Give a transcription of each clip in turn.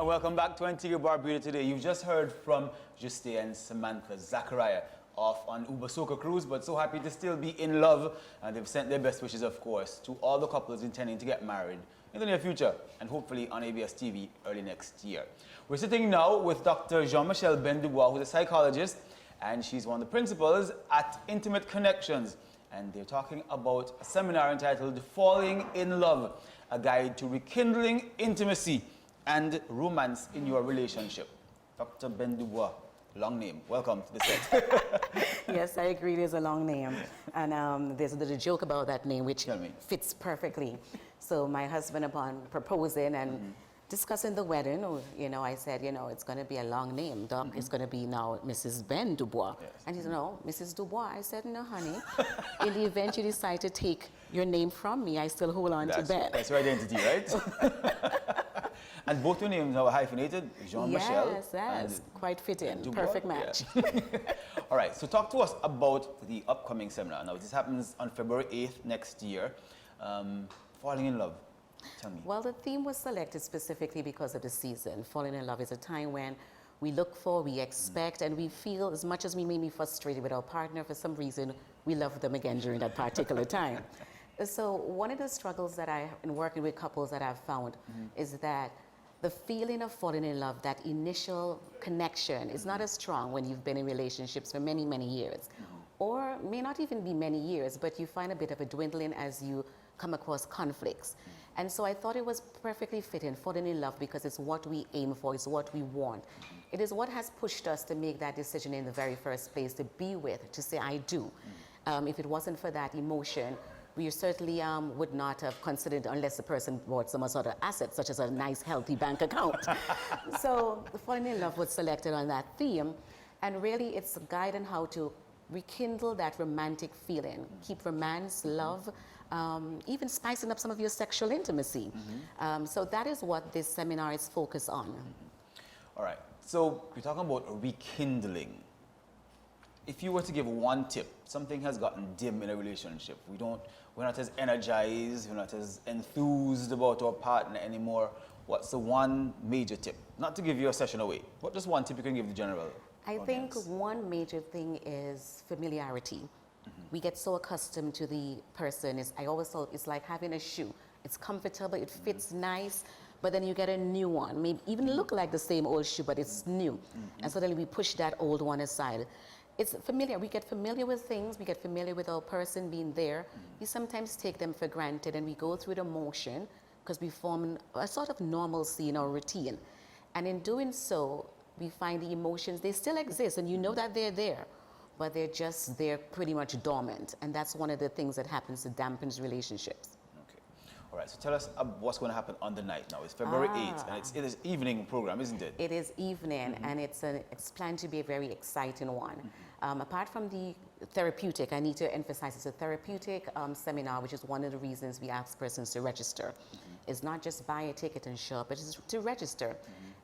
And welcome back to Antigua Barbuda today. You've just heard from Juste and Samantha Zachariah off on Uber Soca Cruise, but so happy to still be in love. And they've sent their best wishes, of course, to all the couples intending to get married in the near future and hopefully on ABS TV early next year. We're sitting now with Dr. Jean-Machelle Benn-Dubois, who's a psychologist, and she's one of the principals at Intimate Connections. And they're talking about a seminar entitled Falling in Love, a guide to rekindling intimacy and romance in your relationship. Dr. Benn-Dubois, long name. Welcome to the set. Yes, I agree, there's a long name. And there's a joke about that name, which fits perfectly. So my husband, upon proposing and discussing the wedding, I said, it's going to be a long name. Doc, it's going to be now Mrs. Benn-Dubois. Yes. And he said, no, Mrs. Dubois. I said, no, honey. In the event you decide to take your name from me, I still hold on to Ben. That's your identity, right? And both your names are hyphenated, Jean-Machelle. Yes, quite fitting. Perfect match. Yeah. All right, so talk to us about the upcoming seminar. Now, this happens on February 8th next year. Falling in love. Tell me. Well, the theme was selected specifically because of the season. Falling in love is a time when we look for, we expect, and we feel, as much as we may be frustrated with our partner, for some reason, we love them again during that particular time. So one of the struggles that in working with couples that I've found is that the feeling of falling in love, that initial connection, is not as strong when you've been in relationships for many, many years. Or may not even be many years, but you find a bit of a dwindling as you come across conflicts. And so I thought it was perfectly fitting, falling in love, because it's what we aim for, it's what we want. It is what has pushed us to make that decision in the very first place, to be with, to say, I do. If it wasn't for that emotion, we certainly would not have considered, unless the person brought some sort of asset, such as a nice, healthy bank account. So the falling in love was selected on that theme. And really, it's a guide on how to rekindle that romantic feeling, keep romance, love, even spicing up some of your sexual intimacy. So that is what this seminar is focused on. All right, so we're talking about rekindling. If you were to give one tip, something has gotten dim in a relationship. We're not as energized, we're not as enthused about our partner anymore. What's the one major tip? Not to give you a session away, but just one tip you can give the general audience. I think one major thing is familiarity. We get so accustomed to the person. I always thought it's like having a shoe. It's comfortable, it fits nice, but then you get a new one. Maybe even look like the same old shoe, but it's new. And so then we push that old one aside. It's familiar. We get familiar with things. We get familiar with our person being there. We sometimes take them for granted, and we go through the motion because we form a sort of normalcy in our routine. And in doing so, we find the emotions, they still exist, and you know that they're there, but they're pretty much dormant. And that's one of the things that happens to dampen relationships. All right, so tell us what's going to happen on the night now. It's February 8th, and it is evening program, isn't it? It is evening, and it's planned to be a very exciting one. Apart from the therapeutic, I need to emphasize it's a therapeutic seminar, which is one of the reasons we ask persons to register. It's not just buy a ticket and show up, but it's to register.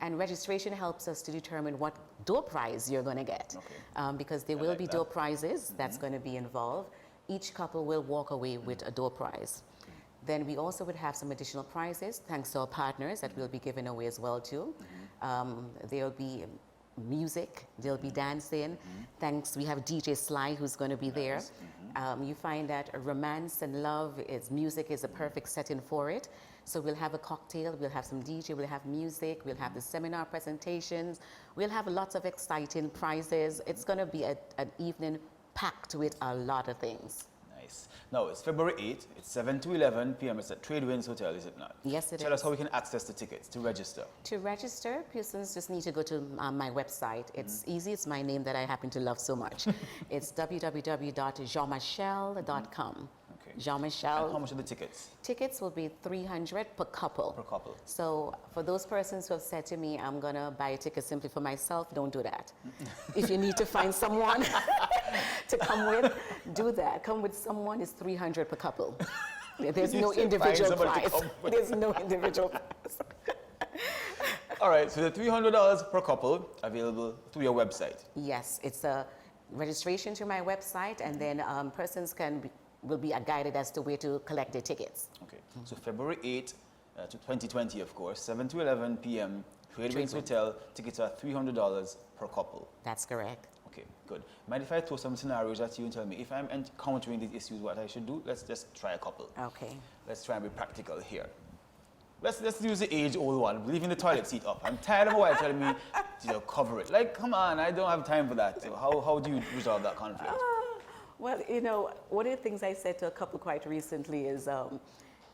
And registration helps us to determine what door prize you're going to get. Because there will be door prizes that's going to be involved. Each couple will walk away with a door prize. Then we also would have some additional prizes, thanks to our partners, that we'll be giving away as well too. There'll be music, there'll be dancing. Thanks, we have DJ Sly who's going to be there. You find that romance and love, music is a perfect setting for it. So we'll have a cocktail, we'll have some DJ, we'll have music, we'll have the seminar presentations, we'll have lots of exciting prizes. It's going to be an evening packed with a lot of things. Now, it's February 8th, it's 7 to 11 p.m. It's at Tradewinds Hotel, is it not? Yes, it is. Tell us how we can access the tickets to register. To register, persons just need to go to my website. It's easy. It's my name that I happen to love so much. It's www.jeanmachelle.com. Jean-Machelle. And how much are the tickets? Tickets will be $300 per couple. Per couple. So for those persons who have said to me, I'm going to buy a ticket simply for myself, don't do that. If you need to find someone to come with, do that. Come with someone, it's $300 per couple. There's no individual price. There's no individual price. All right, so the $300 per couple available through your website. Yes, it's a registration to my website, and then persons will be guided as to where to collect their tickets. Okay, so February 8th to 2020, of course, 7 to 11 p.m. Trade Winds Hotel, tickets are $300 per couple. That's correct. Okay, good. Mind if I throw some scenarios at you and tell me if I'm encountering these issues, what I should do? Let's just try a couple. Okay. Let's try and be practical here. Let's use the age-old one, leaving the toilet seat up. I'm tired of a wife telling me to cover it. Like, come on, I don't have time for that. So how do you resolve that conflict? Well, you know, one of the things I said to a couple quite recently is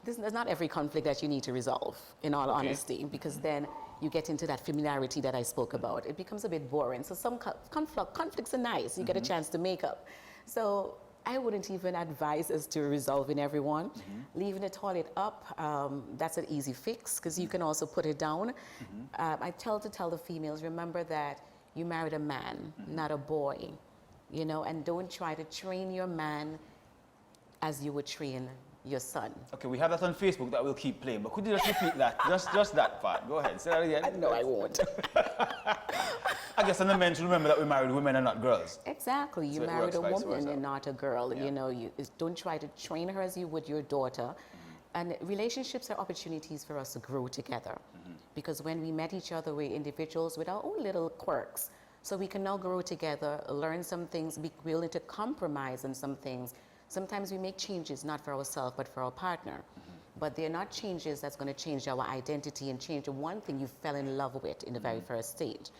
there's not every conflict that you need to resolve, in all honesty, because then you get into that familiarity that I spoke about. It becomes a bit boring. So some conflicts are nice. You get a chance to make up. So I wouldn't even advise us to resolving everyone. Leaving the toilet up, that's an easy fix because you can also put it down. I tell the females, remember that you married a man, not a boy, you know, and don't try to train your man as you would train your son. Okay, we have that on Facebook that we'll keep playing, but could you just repeat that? Just that part. Go ahead, say that again. No, I won't. I guess and the men should remember that we married women and not girls. Exactly. You So it married a works vice woman versa. and not a girl. Yeah. You know, don't try to train her as you would your daughter. And relationships are opportunities for us to grow together. Because when we met each other, we're individuals with our own little quirks. So we can now grow together, learn some things, be willing to compromise on some things. Sometimes we make changes, not for ourselves, but for our partner. But they're not changes that's going to change our identity and change the one thing you fell in love with in the very first stage.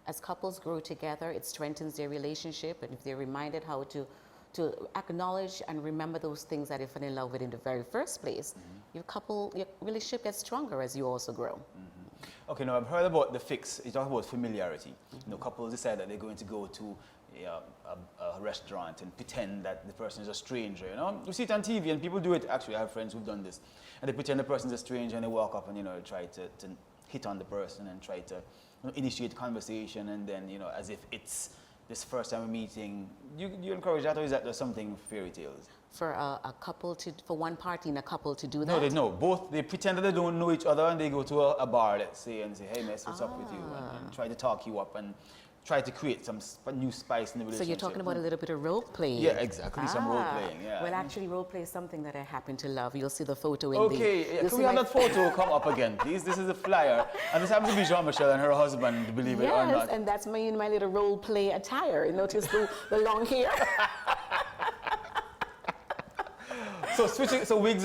As couples grow together, it strengthens their relationship, and if they're reminded how to acknowledge and remember those things that they fell in love with in the very first place, your relationship gets stronger as you also grow. Okay, now I've heard about the fix. You talk about familiarity. You know, couples decide that they're going to go to a restaurant and pretend that the person is a stranger, you know? You see it on TV and people do it. Actually, I have friends who've done this. And they pretend the person's a stranger and they walk up and, you know, try to hit on the person and try to initiate conversation, and then, you know, as if it's this first time meeting. You encourage that, or is that just something fairy tales? For a couple for one party in a couple to do that? No, both. They pretend that they don't know each other and they go to a bar, let's say, and say, hey, miss, what's up with you? And try to talk you up and try to create some new spice in the relationship. So you're talking about a little bit of role playing? Yeah, exactly, some role playing, yeah. Well, actually, role play is something that I happen to love. You'll see the photo in Okay, can we have that photo come up again, please? This is a flyer, and this happens to be Jean-Machelle and her husband, believe it or not. Yes, and that's me in my little role play attire. Notice the long hair? So wigs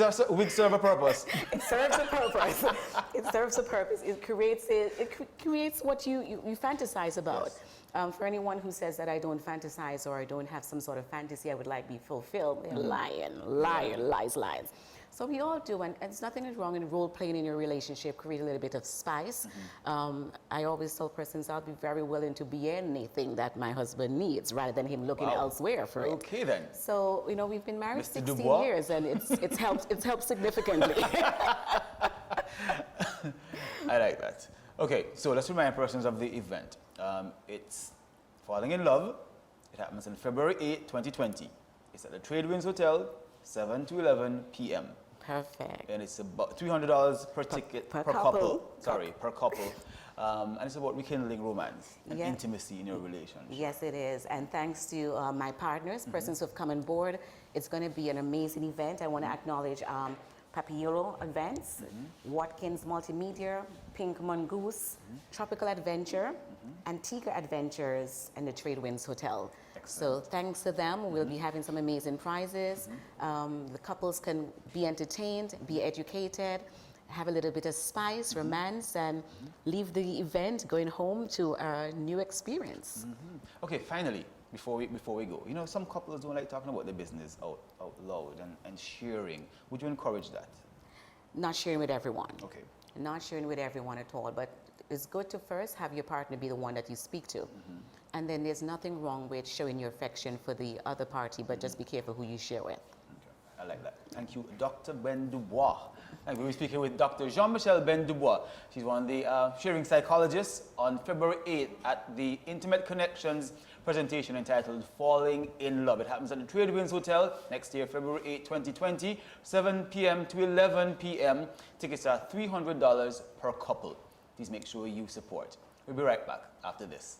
serve a purpose. It serves a purpose. It serves a purpose. It creates what you fantasize about. Yes. For anyone who says that I don't fantasize or I don't have some sort of fantasy I would like be fulfilled, they're lies. So we all do, and there's nothing wrong in role playing in your relationship. Create a little bit of spice. I always tell persons I'll be very willing to be anything that my husband needs, rather than him looking elsewhere for it. Okay then. So you know, we've been married Mr. 16 Dubois? years, and it's helped significantly. I like that. Okay, so let's remind persons of the event. It's Falling in Love. It happens on February 8, 2020. It's at the Trade Winds Hotel, 7 to 11 p.m. Perfect. And it's about $300 per ticket per couple. Sorry, per couple. And it's about rekindling romance and intimacy in your relationship. Yes, it is. And thanks to my partners, persons who have come on board, it's going to be an amazing event. I want to acknowledge Papillolo Events, Watkins Multimedia, Pink Mongoose, Tropical Adventure, Antigua Adventures, and the Trade Winds Hotel. Excellent. So thanks to them, we'll be having some amazing prizes. The couples can be entertained, be educated, have a little bit of spice, romance, and leave the event going home to a new experience. Okay, finally, before we go, you know, some couples don't like talking about their business out loud and sharing. Would you encourage that? Not sharing with everyone. Okay. Not sharing with everyone at all, but it's good to first have your partner be the one that you speak to. And then there's nothing wrong with showing your affection for the other party, but just be careful who you share with. Okay. I like that. Thank you, Dr. Benn-Dubois. And we'll be speaking with Dr. Jean-Machelle Benn-Dubois. She's one of the sharing psychologists on February 8th at the Intimate Connections presentation entitled Falling in Love. It happens at the Trade Winds Hotel next year, February 8, 2020, 7 p.m. to 11 p.m. Tickets are $300 per couple. Please make sure you support. We'll be right back after this.